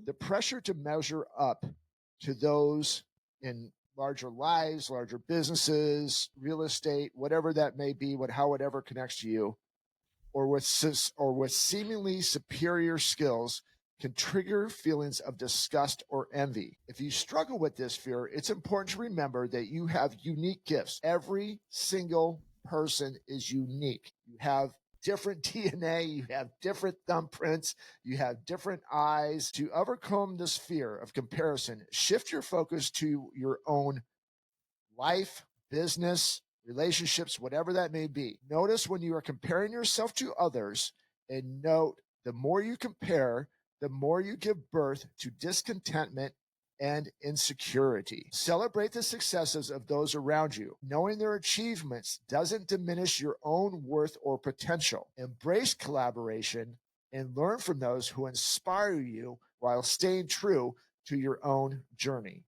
the pressure to measure up to those in larger lives, larger businesses, real estate, whatever that may be, how it ever connects to you, or with seemingly superior skills can trigger feelings of disgust or envy. If you struggle with this fear, it's important to remember that you have unique gifts. Every single person is unique. You have different DNA, you have different thumbprints, you have different eyes. To overcome this fear of comparison, shift your focus to your own life, business, relationships, whatever that may be. Notice when you are comparing yourself to others, and note the more you compare, the more you give birth to discontentment and insecurity. Celebrate the successes of those around you. Knowing their achievements doesn't diminish your own worth or potential. Embrace collaboration and learn from those who inspire you while staying true to your own journey.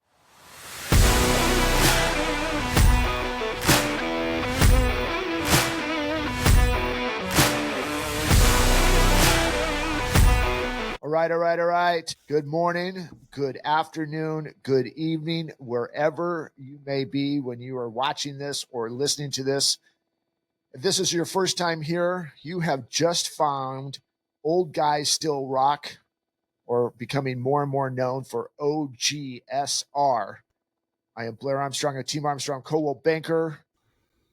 All right. Good morning, good afternoon, good evening, wherever you may be when you are watching this or listening to this. If this is your first time here, you have just found Old Guys Still Rock, or becoming more and more known for OGSR. I am Blair Armstrong, a Team Armstrong Coldwell banker,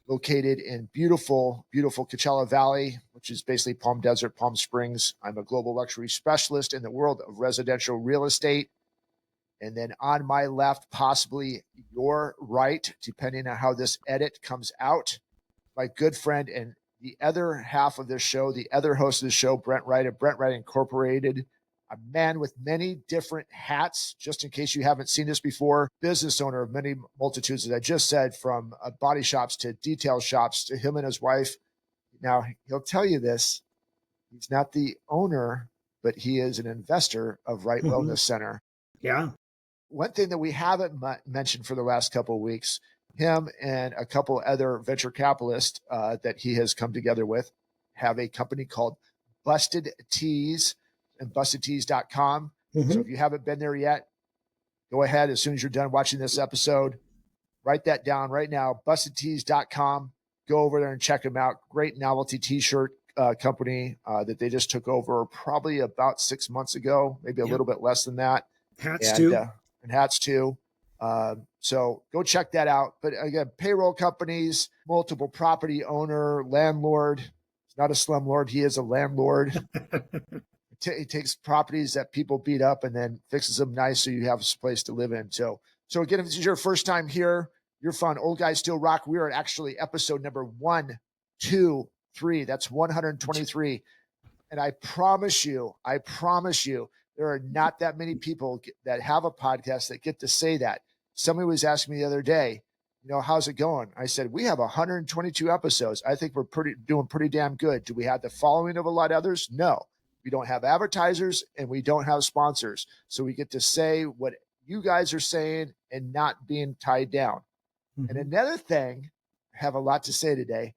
located in beautiful Coachella Valley, which is basically Palm Desert, Palm Springs. I'm a global luxury specialist in the world of residential real estate. And then on my left, possibly your right, depending on how this edit comes out, my good friend and the other half of this show, the other host of the show, Brent Wright of Brent Wright Incorporated, a man with many different hats, just in case you haven't seen this before, business owner of many multitudes, as I just said, from body shops to detail shops to him and his wife. Now, he'll tell you this. He's not the owner, but he is an investor of Wright Wellness Center. Yeah. One thing that we haven't mentioned for the last couple of weeks, him and a couple other venture capitalists that he has come together with have a company called Busted Tees and bustedtees.com. So if you haven't been there yet, go ahead as soon as you're done watching this episode, write that down right now, bustedtees.com. Go over there and check them out. Great novelty t-shirt company that they just took over probably about 6 months ago, maybe a little bit less than that. Hats too. And hats too. So go check that out. But again, payroll companies, multiple property owner, landlord. He's not a slumlord. He is a landlord. He takes properties that people beat up and then fixes them nice so you have a place to live in. So again, if this is your first time here, you're fun. Old Guys Still Rock. We are at actually episode number 123. That's 123. And I promise you, there are not that many people that have a podcast that get to say that. Somebody was asking me the other day, how's it going? I said, we have 122 episodes. I think we're doing pretty damn good. Do we have the following of a lot of others? No. We don't have advertisers and we don't have sponsors. So we get to say what you guys are saying and not being tied down. And another thing, I have a lot to say today.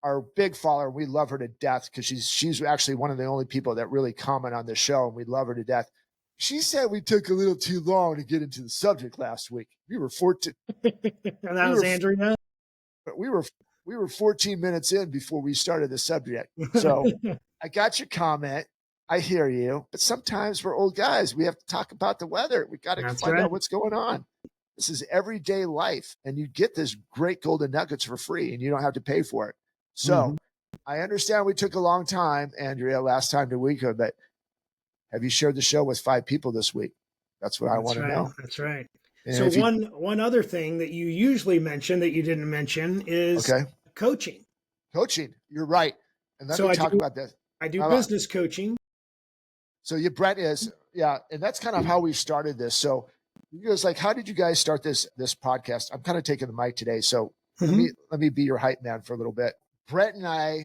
Our big follower, we love her to death because she's actually one of the only people that really comment on the show, and we love her to death. She said we took a little too long to get into the subject last week. We were 14. And that was Andrea. We were 14 minutes in before we started the subject. So I got your comment. I hear you. But sometimes we're old guys. We have to talk about the weather. We got to find out what's going on. This is everyday life. And you get this great golden nuggets for free and you don't have to pay for it. So I understand we took a long time, Andrea, last time the week, but have you shared the show with 5 people this week? That's what I want to know. That's right. And so one other thing that you usually mention that you didn't mention is coaching. Coaching. You're right. And let me talk about this. I do business coaching. So Brett is, and that's kind of how we started this. So you guys, how did you guys start this podcast? I'm kind of taking the mic today. So let me be your hype man for a little bit. Brett and I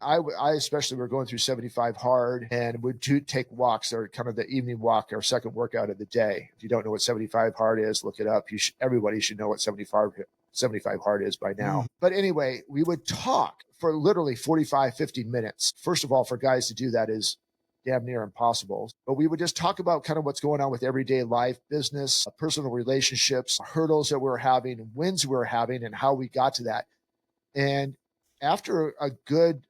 especially were going through 75 hard and would take walks, or kind of the evening walk, our second workout of the day. If you don't know what 75 hard is, look it up. Everybody should know what 75 hard is by now. But anyway, we would talk for literally 45, 50 minutes. First of all, for guys to do that is damn near impossible. But we would just talk about kind of what's going on with everyday life, business, personal relationships, hurdles that we're having, wins we're having, and how we got to that. And after a good,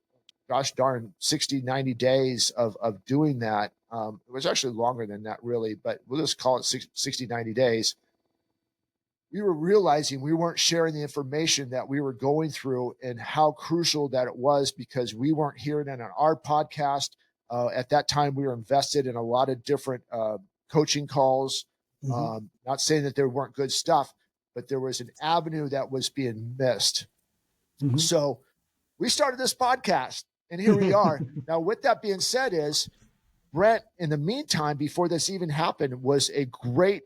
gosh darn, 60, 90 days of doing that, it was actually longer than that, really, but we'll just call it 60, 90 days. We were realizing we weren't sharing the information that we were going through and how crucial that it was, because we weren't hearing it on our podcast. At that time, we were invested in a lot of different coaching calls. Not saying that there weren't good stuff, but there was an avenue that was being missed. So we started this podcast, and here we are. Now, with that being said, is Brent, in the meantime, before this even happened, was a great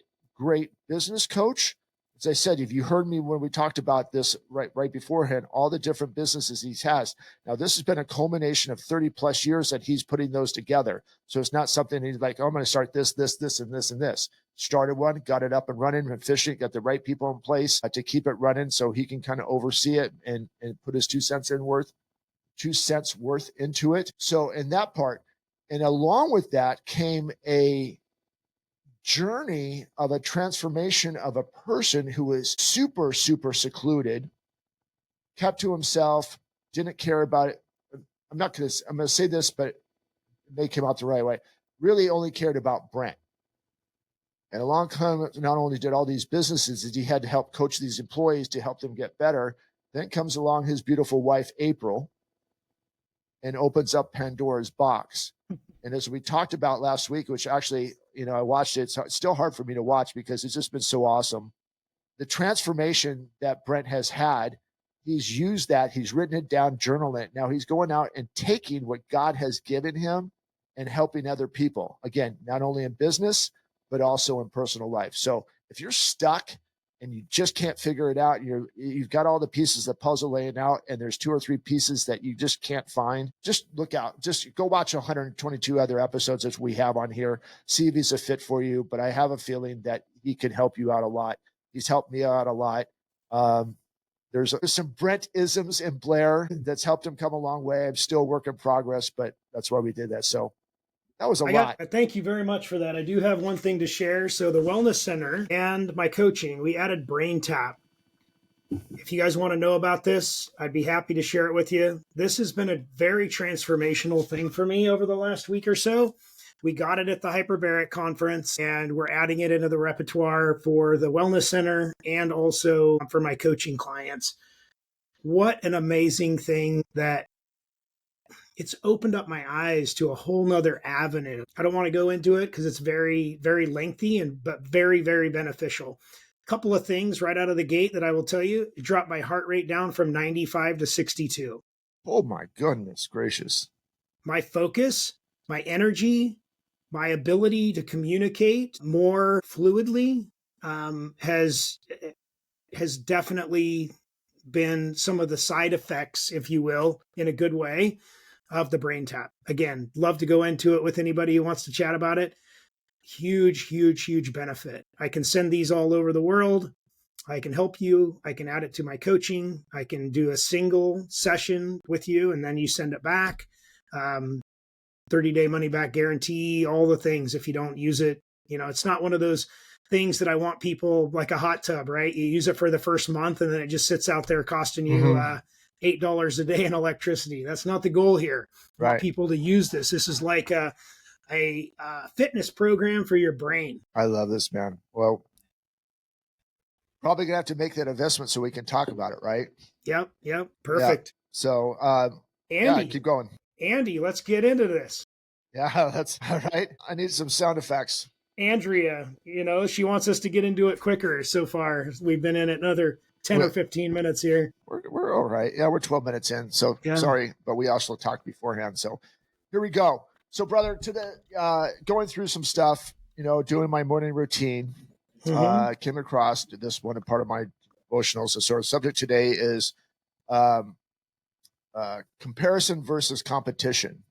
business coach. As I said, if you heard me when we talked about this right beforehand, all the different businesses he has. Now, this has been a culmination of 30 plus years that he's putting those together. So it's not something he's like, oh, I'm going to start this, and this. Started one, got it up and running, efficient, got the right people in place to keep it running so he can kind of oversee it and put his 2 cents worth into it. So in that part, and along with that came a journey of a transformation of a person who was super secluded, kept to himself, didn't care about it. I'm going to say this, but it may come out the right way. Really only cared about Brent. And along comes, not only did all these businesses that he had to help coach these employees to help them get better, then comes along his beautiful wife, April, and opens up Pandora's box. And as we talked about last week, which actually, I watched it. It's still hard for me to watch because it's just been so awesome. The transformation that Brent has had, he's used that. He's written it down, journaled it. Now he's going out and taking what God has given him and helping other people. Again, not only in business, but also in personal life. So if you're stuck and you just can't figure it out, you've got all the pieces of the puzzle laying out, and there's 2 or 3 pieces that you just can't find, just look out. Just go watch 122 other episodes that we have on here. See if he's a fit for you. But I have a feeling that he can help you out a lot. He's helped me out a lot. There's some Brent-isms in Blair that's helped him come a long way. I'm still a work in progress, but that's why we did that. So that was a lot. Thank you very much for that. I do have one thing to share. So the Wellness Center and my coaching, we added Brain Tap. If you guys want to know about this, I'd be happy to share it with you. This has been a very transformational thing for me over the last week or so. We got it at the Hyperbaric conference, and we're adding it into the repertoire for the Wellness Center and also for my coaching clients. What an amazing thing that it's opened up my eyes to a whole nother avenue. I don't want to go into it because it's very, very lengthy but very, very beneficial. A couple of things right out of the gate that I will tell you. It dropped my heart rate down from 95 to 62. Oh my goodness gracious. My focus, my energy, my ability to communicate more fluidly has definitely been some of the side effects, if you will, in a good way, of the Brain Tap. Again, love to go into it with anybody who wants to chat about it. Huge benefit. I can send these all over the world. I can help you. I can add it to my coaching. I can do a single session with you, and then you send it back. 30-day money back guarantee, all the things if you don't use it. It's not one of those things that I want people like a hot tub, right? You use it for the first month and then it just sits out there costing you $8 a day in electricity. That's not the goal here. I want people to use this. This is like a fitness program for your brain. I love this, man. Well, probably gonna have to make that investment so we can talk about it, right? Yep. Perfect. Yeah. So Andy, keep going. Andy, let's get into this. Yeah, that's all right. I need some sound effects. Andrea, she wants us to get into it quicker. So far, we've been in it another 10 or 15 minutes here. We're all right. Yeah, we're 12 minutes in. So sorry, but we also talked beforehand. So here we go. So brother, to the going through some stuff, doing my morning routine, came across this one, a part of my devotionals. So sort of subject today is comparison versus competition,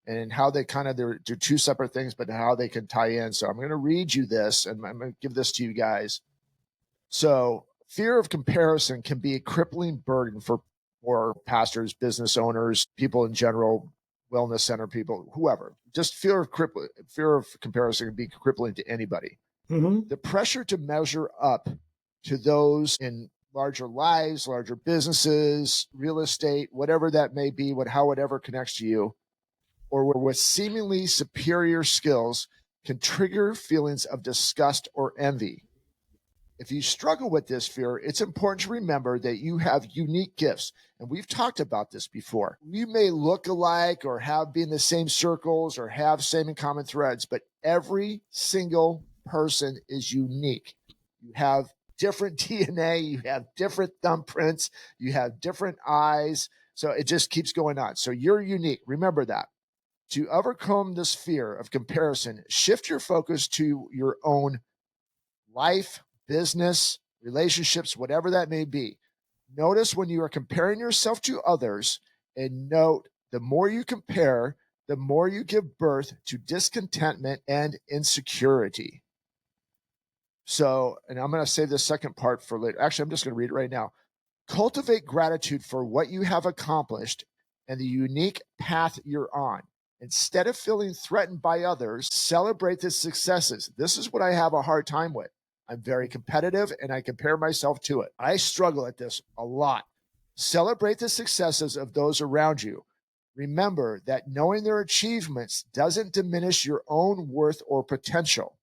and how they kind of, they're 2 separate things, but how they can tie in. So I'm going to read you this, and I'm going to give this to you guys. So fear of comparison can be a crippling burden for pastors, business owners, people in general, wellness center people, whoever. Just fear of comparison can be crippling to anybody. Mm-hmm. The pressure to measure up to those in larger lives, larger businesses, real estate, whatever that may be, how it ever connects to you, or with seemingly superior skills can trigger feelings of disgust or envy. If you struggle with this fear, it's important to remember that you have unique gifts. And we've talked about this before. You may look alike or be in the same circles or have same and common threads, but every single person is unique. You have different DNA, you have different thumbprints, you have different eyes. So it just keeps going on. So you're unique. Remember that. To overcome this fear of comparison, shift your focus to your own life, business, relationships, whatever that may be. Notice when you are comparing yourself to others, and note the more you compare, the more you give birth to discontentment and insecurity. So, and I'm going to save the second part for later. Actually, I'm just going to read it right now. Cultivate gratitude for what you have accomplished and the unique path you're on. Instead of feeling threatened by others, celebrate the successes. This is what I have a hard time with. I'm very competitive and I compare myself to it. I struggle at this a lot. Celebrate the successes of those around you. Remember that knowing their achievements doesn't diminish your own worth or potential.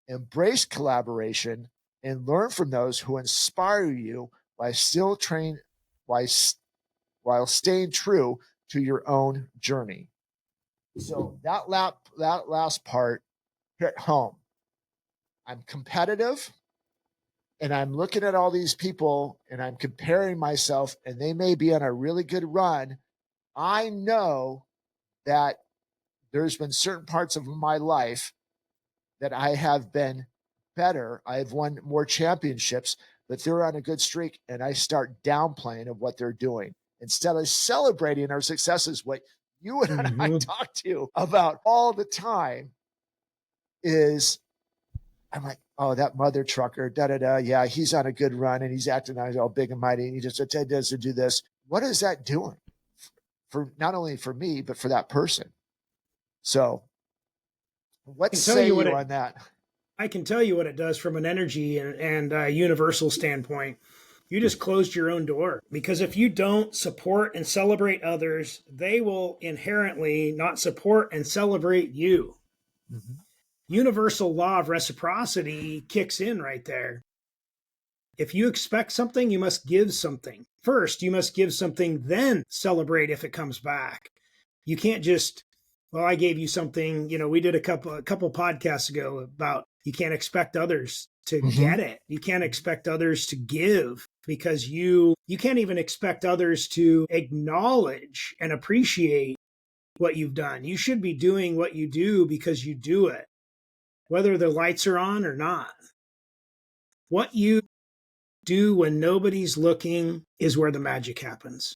Embrace collaboration and learn from those who inspire you while still train while staying true to your own journey. So that last part hit home. I'm competitive and I'm looking at all these people and I'm comparing myself and they may be on a really good run. I know that there's been certain parts of my life that I have been better. I've won more championships, but they're on a good streak and I start downplaying of what they're doing instead of celebrating our successes. What you and I talk to about all the time is I'm like, oh, that mother trucker, da da da. Yeah, he's on a good run and he's acting all big and mighty and he just does do this. What is that doing for not only for me, but for that person? So, what say you on that? I can tell you what it does from an energy and universal standpoint. You just closed your own door, because if you don't support and celebrate others, they will inherently not support and celebrate you. Mm-hmm. Universal law of reciprocity kicks in right there. If you expect something, you must give something. First, you must give something, then celebrate if it comes back. You can't just, well, I gave you something. You know, we did a couple podcasts ago about you can't expect others to get it. You can't expect others to give, because you can't even expect others to acknowledge and appreciate what you've done. You should be doing what you do because you do it, whether the lights are on or not. What you do when nobody's looking is where the magic happens.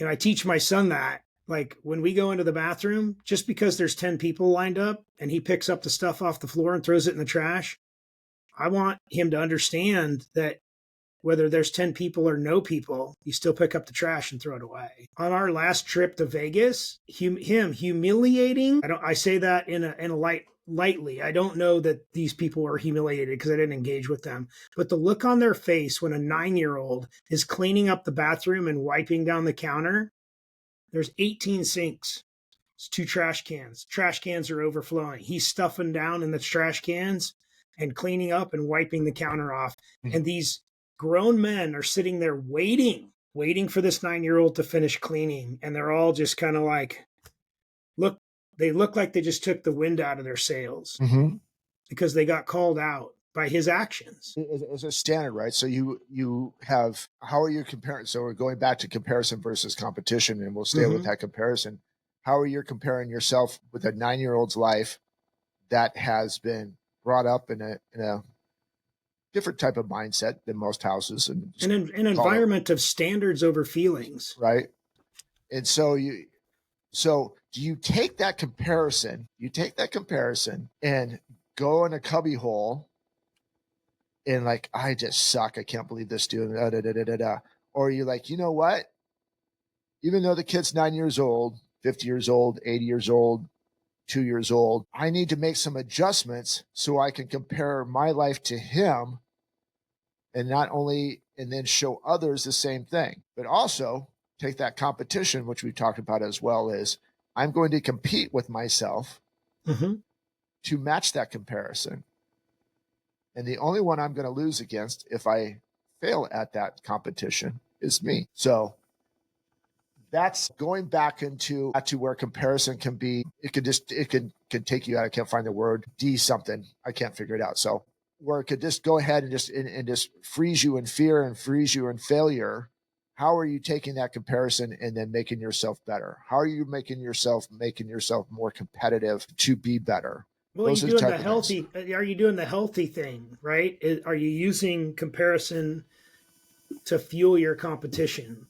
And I teach my son that, like, when we go into the bathroom, just because there's 10 people lined up and he picks up the stuff off the floor and throws it in the trash, I want him to understand that whether there's 10 people or no people, you still pick up the trash and throw it away. On our last trip to Vegas, him humiliating, I say that in a lightly. I don't know that these people are humiliated because I didn't engage with them. But the look on their face when a 9-year-old is cleaning up the bathroom and wiping down the counter, there's 18 sinks. It's 2 trash cans. Trash cans are overflowing. He's stuffing down in the trash cans and cleaning up and wiping the counter off. And these grown men are sitting there waiting for this 9-year-old to finish cleaning. And they're all just kind of like, they look like they just took the wind out of their sails because they got called out by his actions. As a standard, right? So you have, how are you comparing? So we're going back to comparison versus competition, and we'll stay with that comparison. How are you comparing yourself with a 9-year-old's life that has been brought up in a different type of mindset than most houses, and an environment of standards over feelings, right? And so do you take that comparison? You take that comparison and go in a cubby hole and like, I just suck. I can't believe this dude. Or you're like, you know what? even though the kid's 9 years old, 50 years old, 80 years old, 2 years old, I need to make some adjustments so I can compare my life to him, and not only, and then show others the same thing, but also take that competition, which we talked about as well, is I'm going to compete with myself to match that comparison. And the only one I'm going to lose against if I fail at that competition is me. So that's going back into to where comparison can be, it can take you out. I can't find the word, D something. I can't figure it out. So where it could just go ahead and just freeze you in fear and freeze you in failure. How are you taking that comparison and then making yourself better? How are you making yourself more competitive to be better? Well, are you doing the healthy? Are you doing the healthy thing, right? Are you using comparison to fuel your competition,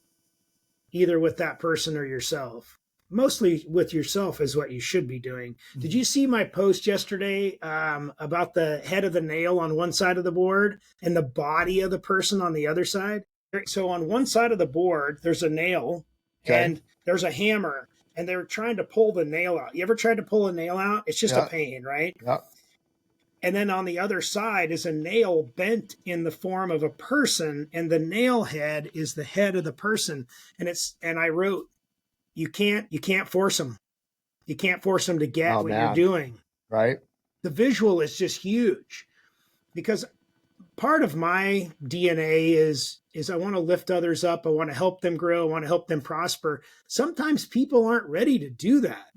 either with that person or yourself? Mostly with yourself is what you should be doing. Did you see my post yesterday about the head of the nail on one side of the board and the body of the person on the other side? So on one side of the board, there's a nail and there's a hammer, and they're trying to pull the nail out. You ever tried to pull a nail out? It's just a pain, right? Yep. And then on the other side is a nail bent in the form of a person, and the nail head is the head of the person. And I wrote, you can't force them. You can't force them to get what you're doing. Right. The visual is just huge, because part of my DNA is I want to lift others up. I want to help them grow. I want to help them prosper. Sometimes people aren't ready to do that.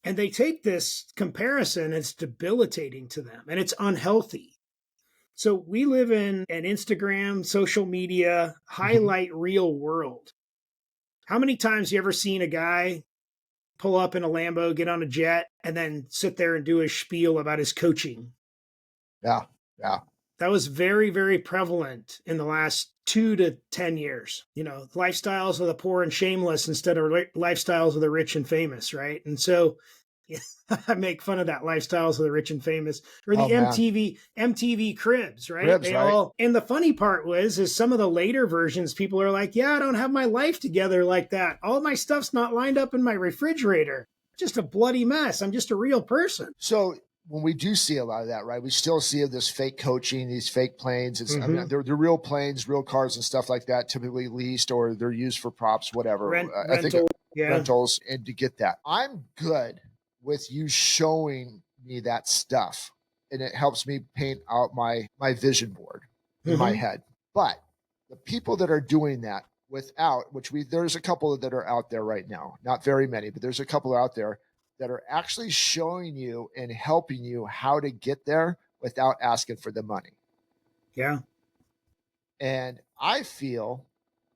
And they take this comparison, it's debilitating to them, and it's unhealthy. So we live in an Instagram, social media, highlight real world. How many times you ever seen a guy pull up in a Lambo, get on a jet, and then sit there and do a spiel about his coaching? Yeah. Yeah. That was very, very prevalent in the last 2 to 10 years. You know, lifestyles of the poor and shameless instead of lifestyles of the rich and famous, right? And so I make fun of that, lifestyles of the rich and famous, or the MTV Cribs, right? And the funny part is some of the later versions, people are like, yeah, I don't have my life together like that. All my stuff's not lined up in my refrigerator. Just a bloody mess. I'm just a real person. So when we do see a lot of that, right, we still see this fake coaching, these fake planes. It's, I mean, they're real planes, real cars and stuff like that, typically leased, or they're used for props, whatever. I think rentals, and to get that. I'm good with you showing me that stuff, and it helps me paint out my vision board in my head. But the people that are doing that without, there's a couple that are out there right now, not very many, but there's a couple out there that are actually showing you and helping you how to get there without asking for the money. Yeah. And I feel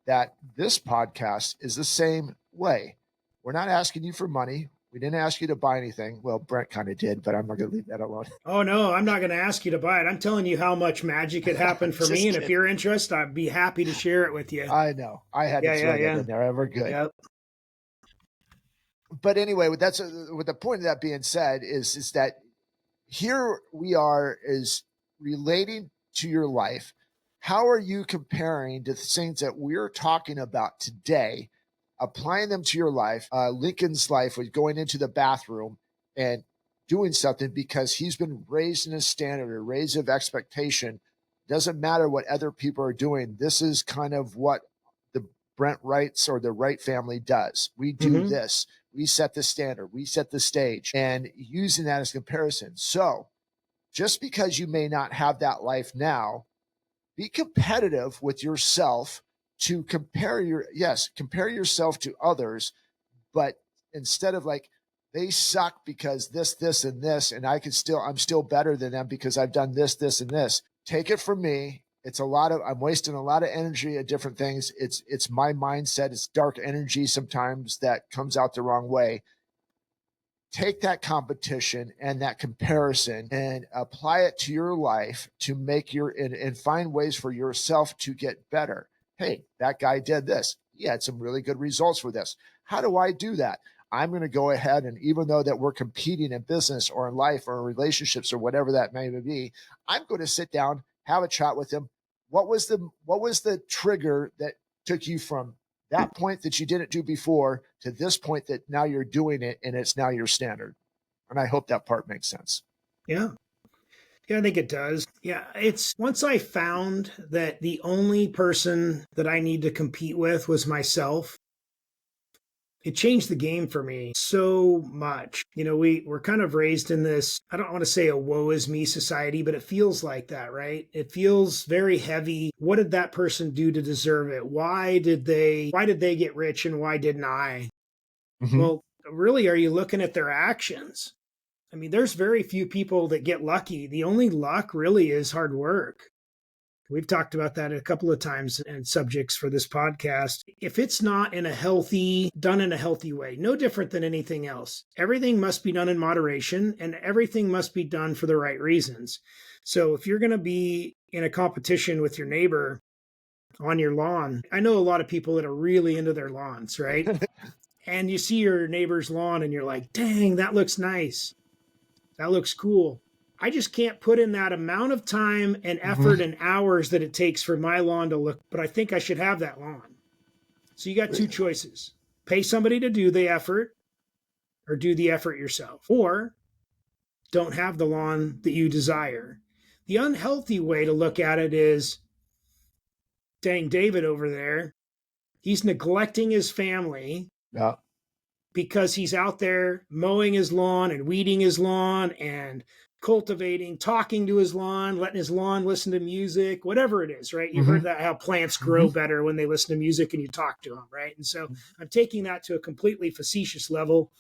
that this podcast is the same way. We're not asking you for money. We didn't ask you to buy anything. Well, Brent kind of did, but I'm not going to leave that alone. Oh, no, I'm not going to ask you to buy it. I'm telling you how much magic it happened for me. And if you're interested, I'd be happy to share it with you. I know. I had to throw that in there. We're good. Yep. But anyway, with the point of that being said is that here we are is relating to your life. How are you comparing to the things that we're talking about today, applying them to your life? Lincoln's life was going into the bathroom and doing something because he's been raised in a standard, or raised of expectation. Doesn't matter what other people are doing. This is kind of what the Brent Wrights or the Wright family does. We do this. We set the standard. We set the stage, and using that as comparison. So just because you may not have that life now, be competitive with yourself to compare yourself to others. But instead of like, they suck because this, and this, and I'm still better than them because I've done this, and this. Take it from me. I'm wasting a lot of energy at different things. It's my mindset. It's dark energy sometimes that comes out the wrong way. Take that competition and that comparison and apply it to your life to make and find ways for yourself to get better. Hey, that guy did this. He had some really good results for this. How do I do that? I'm going to go ahead, and even though that we're competing in business or in life or in relationships or whatever that may be, I'm going to sit down, have a chat with him. What was the trigger that took you from that point that you didn't do before to this point that now you're doing it and it's now your standard. And I hope that part makes sense. Yeah. Yeah, I think it does. Yeah, it's once I found that the only person that I need to compete with was myself, it changed the game for me so much. You know, we're kind of raised in this, I don't want to say a woe is me society, but it feels like that, right? It feels very heavy. What did that person do to deserve it? Why did they get rich and why didn't I? Mm-hmm. Well, really, are you looking at their actions? I mean, there's very few people that get lucky. The only luck really is hard work. We've talked about that a couple of times and subjects for this podcast. If it's not done in a healthy way, no different than anything else, everything must be done in moderation and everything must be done for the right reasons. So if you're going to be in a competition with your neighbor on your lawn, I know a lot of people that are really into their lawns, right? And you see your neighbor's lawn and you're like, dang, that looks nice. That looks cool. I just can't put in that amount of time and effort and hours that it takes for my lawn to look, but I think I should have that lawn. So you got two choices: pay somebody to do the effort or do the effort yourself, or don't have the lawn that you desire. The unhealthy way to look at it is, dang, David over there, he's neglecting his family Yeah. because he's out there mowing his lawn and weeding his lawn and cultivating, talking to his lawn, letting his lawn listen to music, whatever it is, right? You've Mm-hmm. heard that how plants grow better when they listen to music and you talk to them, right? And so I'm taking that to a completely facetious level,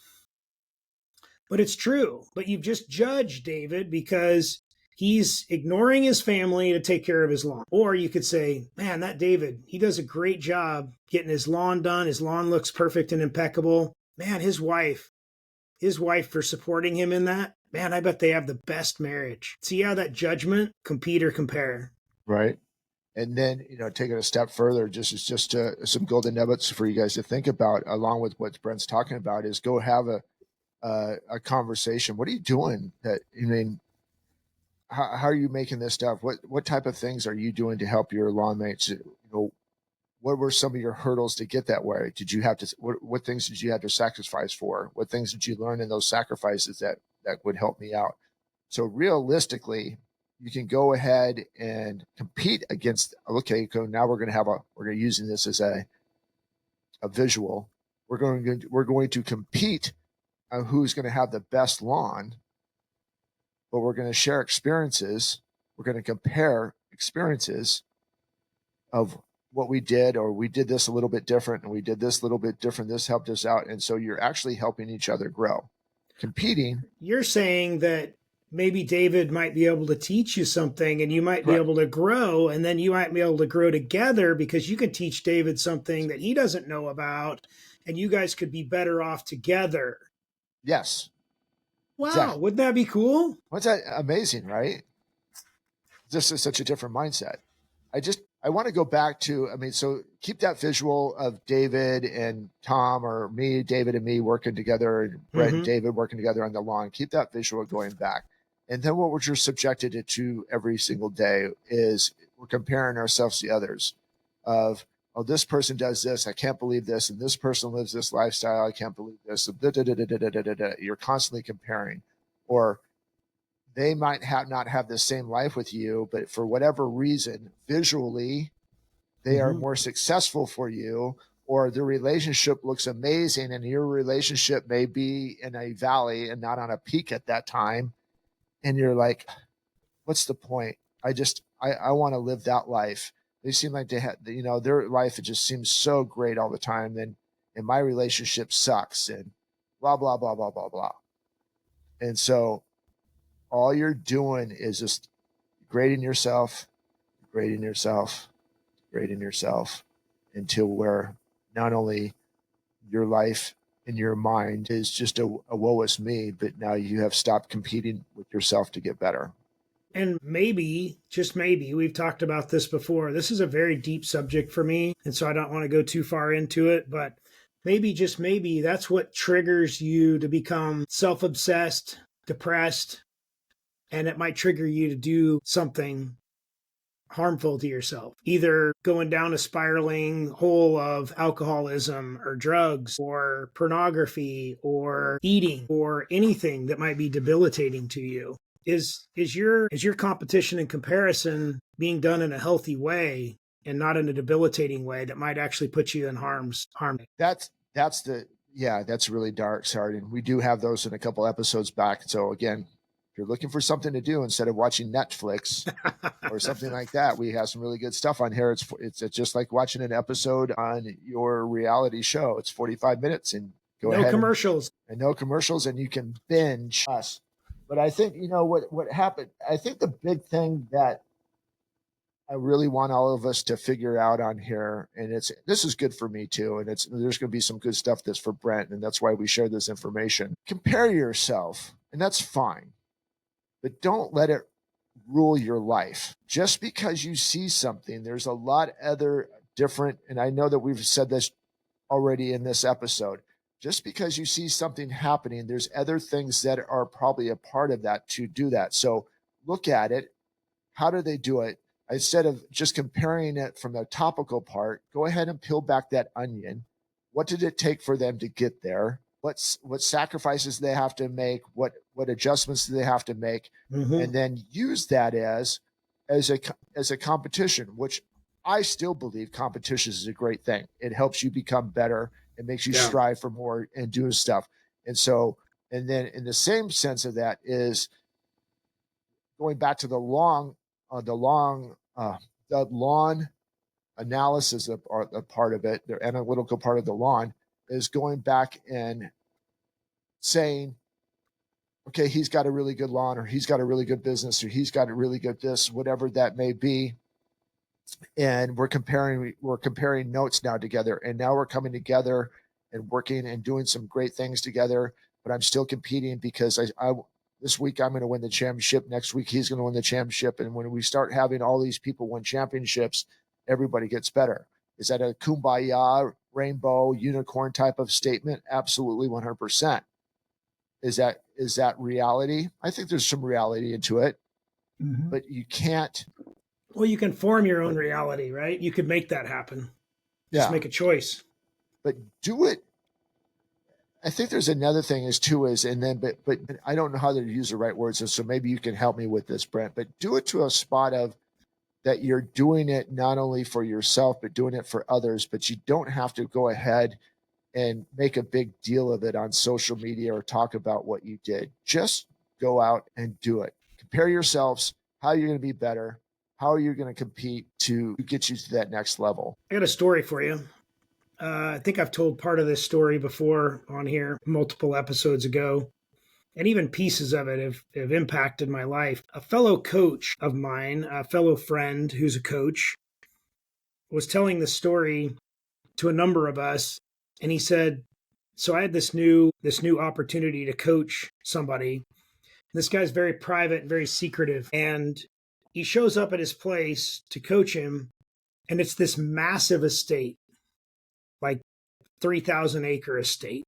but it's true. But you've just judged David because he's ignoring his family to take care of his lawn. Or you could say, man, that David, he does a great job getting his lawn done. His lawn looks perfect and impeccable. Man, his wife for supporting him in that, man, I bet they have the best marriage. See how that judgment, compete or compare. Right. And then, take it a step further, just some golden nuggets for you guys to think about, along with what Brent's talking about, is go have a conversation. What are you doing? How are you making this stuff? What type of things are you doing to help your lawn mates? What were some of your hurdles to get that way? Did you have to, what things did you have to sacrifice for? What things did you learn in those sacrifices that would help me out? So realistically, you can go ahead and compete against, okay, so now we're going to using this as a visual. We're going to compete on who's going to have the best lawn, but we're going to share experiences. We're going to compare experiences of what we did, or we did this a little bit different and we did this a little bit different. This helped us out. And so you're actually helping each other grow. Competing. You're saying that maybe David might be able to teach you something and you might be Correct. able to grow, and then you might be able to grow together because you can teach David something that he doesn't know about and you guys could be better off together. Yes. Wow, Exactly. wouldn't that be cool? What's that amazing, right? This is such a different mindset. I want to go back to, so keep that visual of David and Tom, or me, David and me working together, and Brett and David working together on the lawn. Keep that visual going back. And then what we're subjected to every single day is we're comparing ourselves to others of, oh, this person does this. I can't believe this. And this person lives this lifestyle. I can't believe this. You're constantly comparing. Or they might not have the same life with you, but for whatever reason, visually, they are more successful for you, or their relationship looks amazing and your relationship may be in a valley and not on a peak at that time. And you're like, what's the point? I want to live that life. They seem like they have, their life, it just seems so great all the time. And my relationship sucks and blah, blah, blah, blah, blah, blah. And so all you're doing is just grading yourself, grading yourself, grading yourself until where not only your life and your mind is just a woe is me, but now you have stopped competing with yourself to get better. And maybe, just maybe, we've talked about this before. This is a very deep subject for me, and so I don't want to go too far into it, but maybe, just maybe, that's what triggers you to become self-obsessed, depressed, and it might trigger you to do something harmful to yourself, either going down a spiraling hole of alcoholism or drugs or pornography or eating or anything that might be debilitating to you. Is your competition and comparison being done in a healthy way and not in a debilitating way that might actually put you in harm? That's that's really dark, Sergeant. We do have those in a couple episodes back. So again, if you're looking for something to do instead of watching Netflix or something like that, we have some really good stuff on here. It's just like watching an episode on your reality show. It's 45 minutes and go No ahead commercials. and no commercials, and you can binge us. But I think what happened. I think the big thing that I really want all of us to figure out on here, and this is good for me too, and there's going to be some good stuff that's for Brent, and that's why we share this information. Compare yourself, and that's fine, but don't let it rule your life. Just because you see something, there's a lot other different, and I know that we've said this already in this episode. Just because you see something happening, there's other things that are probably a part of that to do that. So look at it. How do they do it? Instead of just comparing it from the topical part, go ahead and peel back that onion. What did it take for them to get there? What sacrifices they have to make? What adjustments do they have to make? And then use that as a competition, which I still believe competition is a great thing. It helps you become better. It makes you strive for more and do stuff. And so, and then in the same sense of that is going back to the lawn analysis of a part of it, the analytical part of the lawn is going back and saying, okay, he's got a really good lawn, or he's got a really good business, or he's got a really good this, whatever that may be. And we're comparing notes now together, and now we're coming together and working and doing some great things together. But I'm still competing because I this week I'm going to win the championship. Next week he's going to win the championship. And when we start having all these people win championships, everybody gets better. Is that a kumbaya, rainbow, unicorn type of statement? Absolutely, 100%. Is that reality? I think there's some reality into it, but you can't. Well, you can form your own reality, right? You could make that happen. Just make a choice. But do it. I think there's another thing but I don't know how to use the right words, so maybe you can help me with this, Brent. But do it to a spot of that you're doing it not only for yourself, but doing it for others. But you don't have to go ahead and make a big deal of it on social media or talk about what you did. Just go out and do it. Compare yourselves, how you're going to be better, how are you going to compete to get you to that next level. I got a story for you. I think I've told part of this story before on here multiple episodes ago, and even pieces of it have impacted my life. A fellow coach of mine, a fellow friend who's a coach, was telling the story to a number of us, and he said, so I had this new opportunity to coach somebody. This guy's very private and very secretive, and he shows up at his place to coach him, and it's this massive estate, like 3,000 acre estate.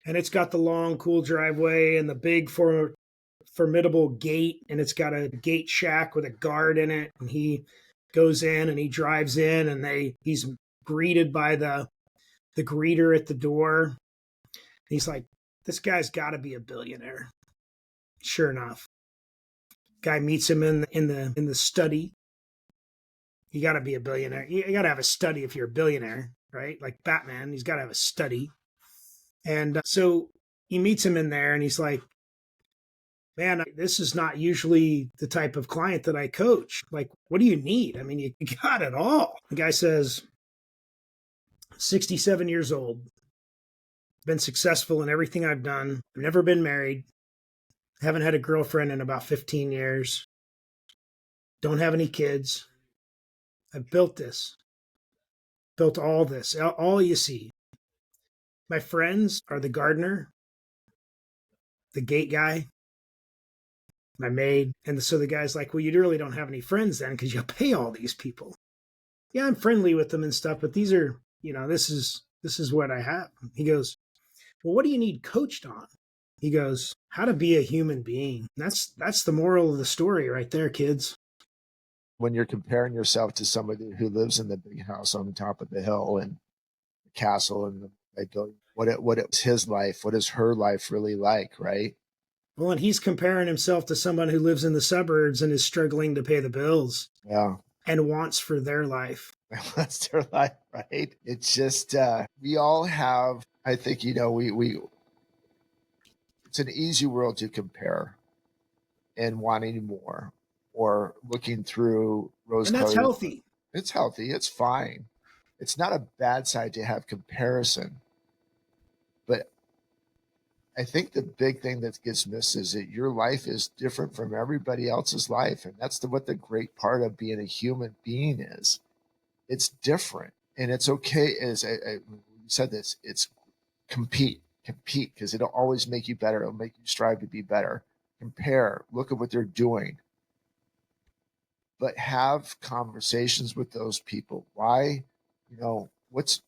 And it's got the long, cool driveway and the big, formidable gate. And it's got a gate shack with a guard in it. And he goes in and he drives in, and he's greeted by the greeter at the door. He's like, this guy's got to be a billionaire. Sure enough, guy meets him in the study. You got to be a billionaire. You got to have a study if you're a billionaire, right? Like Batman, he's got to have a study. And so he meets him in there, and he's like, man, this is not usually the type of client that I coach. Like, what do you need? I mean, you got it all. The guy says, 67 years old, been successful in everything I've done. I've never been married. Haven't had a girlfriend in about 15 years. Don't have any kids. I've built all this, all you see. My friends are the gardener, the gate guy, my maid. And so the guy's like, well, you really don't have any friends then because you pay all these people. Yeah, I'm friendly with them and stuff, but these are, this is what I have. He goes, well, what do you need coached on? He goes, how to be a human being. That's the moral of the story right there, kids. when you're comparing yourself to somebody who lives in the big house on the top of the hill and the castle and the building, what is his life? What is her life really like, right? Well, and he's comparing himself to someone who lives in the suburbs and is struggling to pay the bills Yeah. and wants for their life. That's their life, right? It's just we all have. I think we. It's an easy world to compare and wanting more, or looking through And that's rose-colored. healthy. It's healthy. It's fine. It's not a bad side to have comparison, but I think the big thing that gets missed is that your life is different from everybody else's life, and that's what the great part of being a human being is. It's different, and it's okay. As you said, this, it's compete, because it'll always make you better. It'll make you strive to be better. Compare, look at what they're doing, but have conversations with those people. Why, what's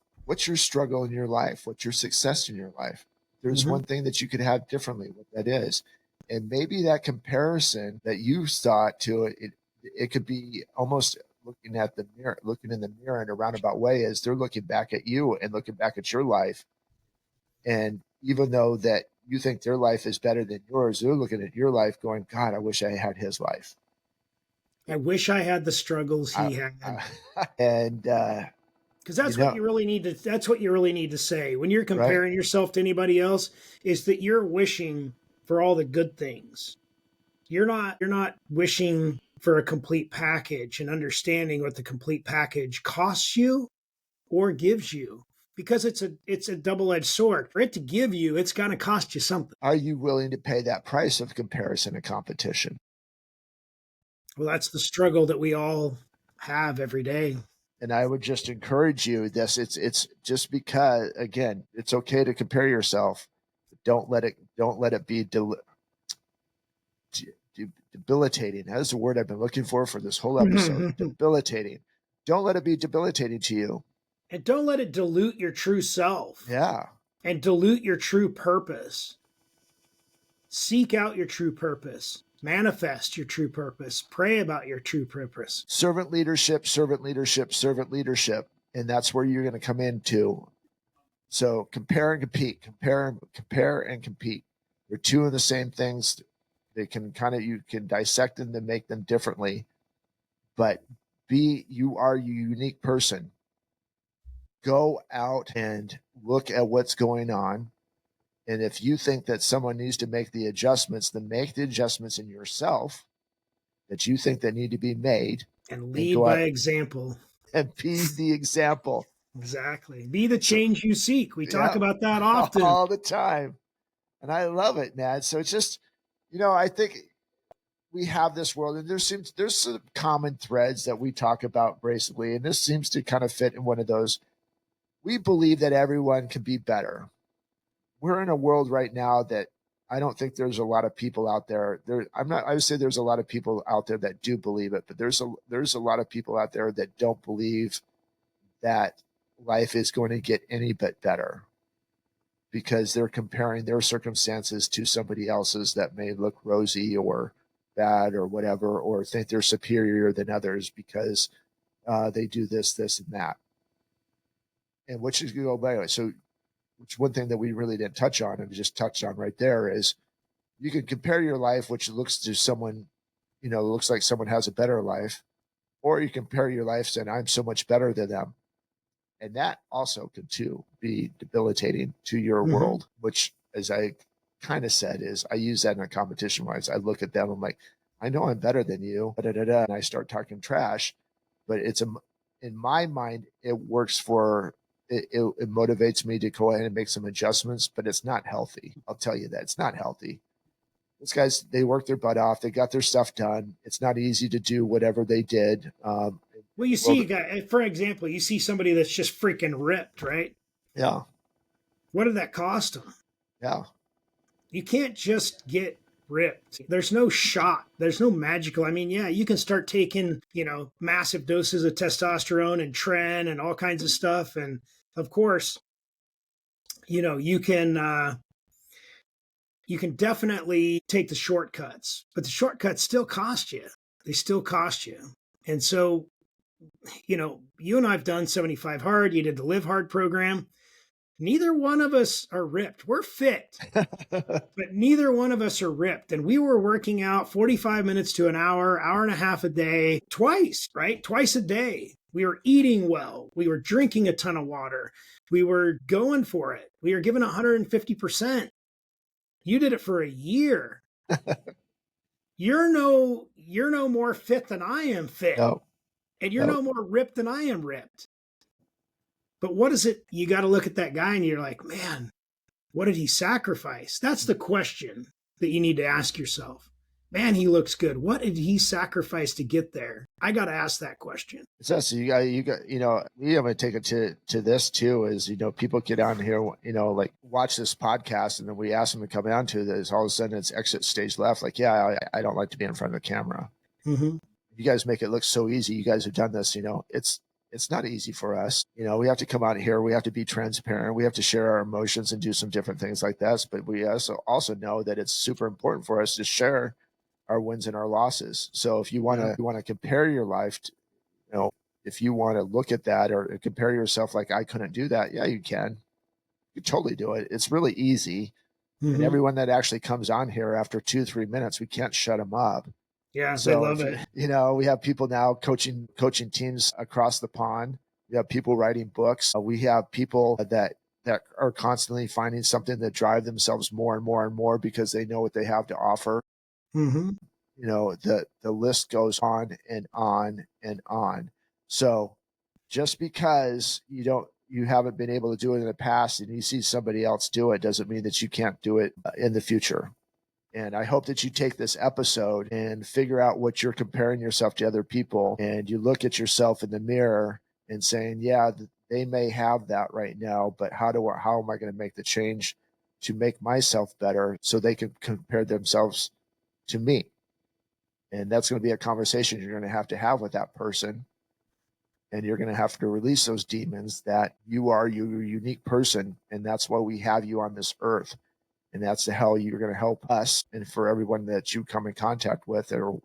your struggle in your life? What's your success in your life? There's one thing that you could have differently, what that is. And maybe that comparison that you thought to it could be almost looking at the mirror, looking in the mirror in a roundabout way, as they're looking back at you and looking back at your life. And even though that you think their life is better than yours, they're looking at your life going, God, I wish I had his life. I wish I had the struggles he had. And because that's what you really need to. That's what you really need to say when you're comparing yourself to anybody else. Is that you're wishing for all the good things. You're not wishing for a complete package and understanding what the complete package costs you or gives you, because it's a double-edged sword. For it to give you, it's going to cost you something. Are you willing to pay that price of comparison and competition? Well, that's the struggle that we all have every day. And I would just encourage you this. It's just because, again, it's okay to compare yourself. But don't let it be debilitating. That's the word I've been looking for this whole episode. Debilitating. Don't let it be debilitating to you. And don't let it dilute your true self. Yeah. And dilute your true purpose. Seek out your true purpose. Manifest your true purpose. Pray about your true purpose. Servant leadership, servant leadership, servant leadership. And that's where you're going to come into. So compare and compete, compare and compete. They're two of the same things. They can you can dissect them and make them differently, but you are a unique person. Go out and look at what's going on. And if you think that someone needs to make the adjustments, then make the adjustments in yourself that you think that need to be made. And lead by example. And be the example. Exactly. Be the change you seek. We talk about that often. All the time. And I love it, man. So it's just, I think we have this world, and there's some common threads that we talk about basically, and this seems to kind of fit in one of those. We believe that everyone can be better. We're in a world right now that I don't think there's a lot of people out there. I would say there's a lot of people out there that do believe it, but there's a lot of people out there that don't believe that life is going to get any bit better, because they're comparing their circumstances to somebody else's that may look rosy or bad or whatever, or think they're superior than others because they do this, and that. And which is go by. So, which one thing that we really didn't touch on, and just touched on right there, is you can compare your life, which looks to someone, looks like someone has a better life, or you compare your life saying, I'm so much better than them. And that also could too be debilitating to your world, which, as I kind of said, is I use that in a competition wise. I look at them, I'm like, I know I'm better than you, and I start talking trash, but in my mind, it works for, it motivates me to go ahead and make some adjustments, but it's not healthy. I'll tell you that it's not healthy. Those guys, they work their butt off. They got their stuff done. It's not easy to do whatever they did. Well, you see a guy, for example, you see somebody that's just freaking ripped, right? Yeah. What did that cost them? Yeah. You can't just get ripped. There's no shot. There's no magical. I mean, yeah, you can start taking, massive doses of testosterone and tren and all kinds of stuff. And of course, you can definitely take the shortcuts, but the shortcuts still cost you. They still cost you. And so, you and I've done 75 Hard. You did the Live Hard program. Neither one of us are ripped. We're fit, but neither one of us are ripped. And we were working out 45 minutes to an hour and a half a day, twice, right? Twice a day. We were eating well. We were drinking a ton of water. We were going for it. We were giving 150%. You did it for a year. You're no more fit than I am fit. No, And you're no. no more ripped than I am ripped. But what is it? You got to look at that guy and you're like, man, what did he sacrifice? That's the question that you need to ask yourself. Man, he looks good. What did he sacrifice to get there? I got to ask that question. So you got, we have to take it to this too, is, people get on here, like watch this podcast and then we ask them to come down to this. All of a sudden it's exit stage left. Like, yeah, I don't like to be in front of the camera. Mm-hmm. You guys make it look so easy. You guys have done this, it's not easy for us. We have to come out here. We have to be transparent. We have to share our emotions and do some different things like that. But we also know that it's super important for us to share our wins and our losses. So if you want to compare your life, if you want to look at that or compare yourself, like I couldn't do that. Yeah, you can. You totally do it. It's really easy. Mm-hmm. And everyone that actually comes on here after 2-3 minutes, we can't shut them up. Yeah, So they love it. We have people now coaching teams across the pond. We have people writing books. We have people that are constantly finding something that drive themselves more and more and more because they know what they have to offer. Mm-hmm. The list goes on and on and on. So just because you haven't been able to do it in the past and you see somebody else do it doesn't mean that you can't do it in the future. And I hope that you take this episode and figure out what you're comparing yourself to other people, and you look at yourself in the mirror and saying, yeah, they may have that right now, but how am I going to make the change to make myself better so they can compare themselves to me? And that's going to be a conversation you're going to have with that person. And you're going to have to release those demons that you're a unique person. And that's why we have you on this earth. And that's the hell you're going to help us. And for everyone that you come in contact with, or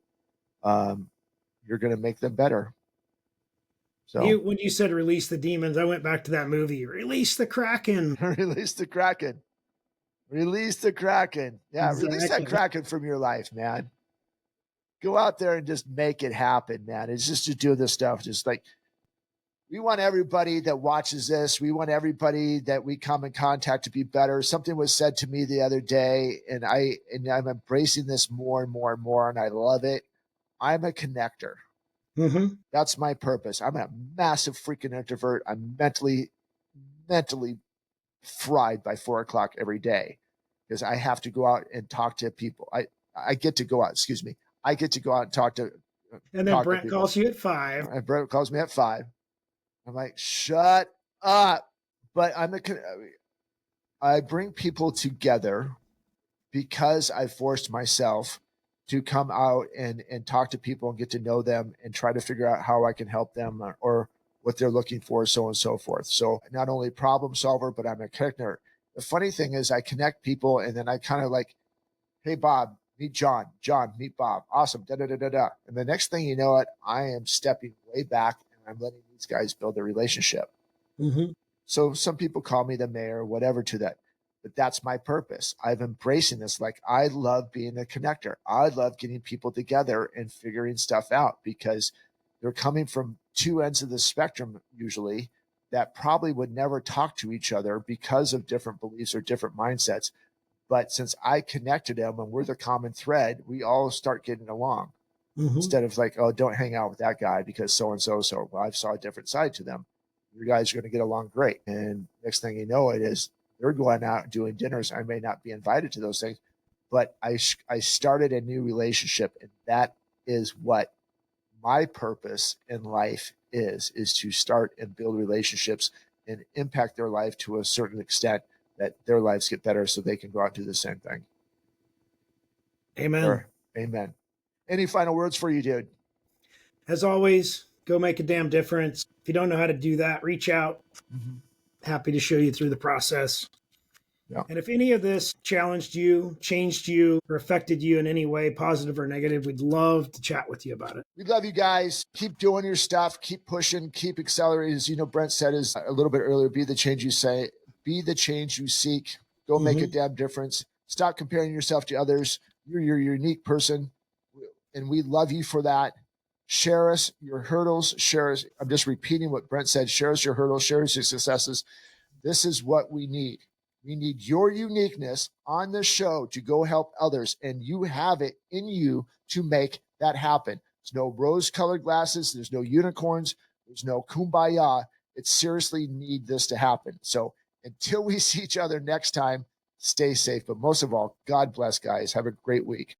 you're going to make them better. So when you said release the demons, I went back to that movie, Release the Kraken. Release the Kraken. Release the Kraken. Yeah, Exactly. Release that Kraken from your life, man. Go out there and just make it happen, man. It's just to do this stuff. Just like, we want everybody that watches this, we want everybody that we come in contact to be better. Something was said to me the other day, and I'm embracing this more and more and more, and I love it. I'm a connector. Mm-hmm. That's my purpose. I'm a massive freaking introvert. I'm mentally fried by 4 o'clock every day because I have to go out and talk to people. I get to go out, excuse me. I get to go out and talk to and then Brent calls you at 5. And Brent calls me at 5. I'm like, shut up. But I bring people together because I forced myself to come out and talk to people and get to know them and try to figure out how I can help them or what they're looking for, so on and so forth. So not only problem solver, but I'm a connector. The funny thing is I connect people and then I kind of like, hey, Bob, meet John. John, meet Bob. Awesome. Da, da, da, da, da. And the next thing you know it, I am stepping way back and I'm letting these guys build a relationship. Mm-hmm. So some people call me the mayor, whatever to that. But that's my purpose. I've embracing this. Like, I love being a connector. I love getting people together and figuring stuff out because they're coming from two ends of the spectrum usually that probably would never talk to each other because of different beliefs or different mindsets. But since I connected them and we're the common thread, we all start getting along. Mm-hmm. Instead of like, oh, don't hang out with that guy because so-and-so. Well, I saw a different side to them. You guys are going to get along great. And next thing you know, it is they're going out and doing dinners. I may not be invited to those things, but I started a new relationship. And that is what my purpose in life is to start and build relationships and impact their life to a certain extent that their lives get better so they can go out and do the same thing. Amen. Amen. Any final words for you, dude? As always, go make a damn difference. If you don't know how to do that, reach out. Mm-hmm. Happy to show you through the process. Yeah. And if any of this challenged you, changed you, or affected you in any way, positive or negative, we'd love to chat with you about it. We love you guys. Keep doing your stuff. Keep pushing. Keep accelerating. As you know, Brent said is a little bit earlier, be the change you say. Be the change you seek. Go make a damn difference. Stop comparing yourself to others. You're your unique person, and we love you for that. Share us your hurdles. Share us. I'm just repeating what Brent said. Share us your hurdles. Share us your successes. This is what we need. We need your uniqueness on the show to go help others, and you have it in you to make that happen. There's no rose-colored glasses. There's no unicorns. There's no kumbaya. It seriously need this to happen. So until we see each other next time, stay safe. But most of all, God bless, guys. Have a great week.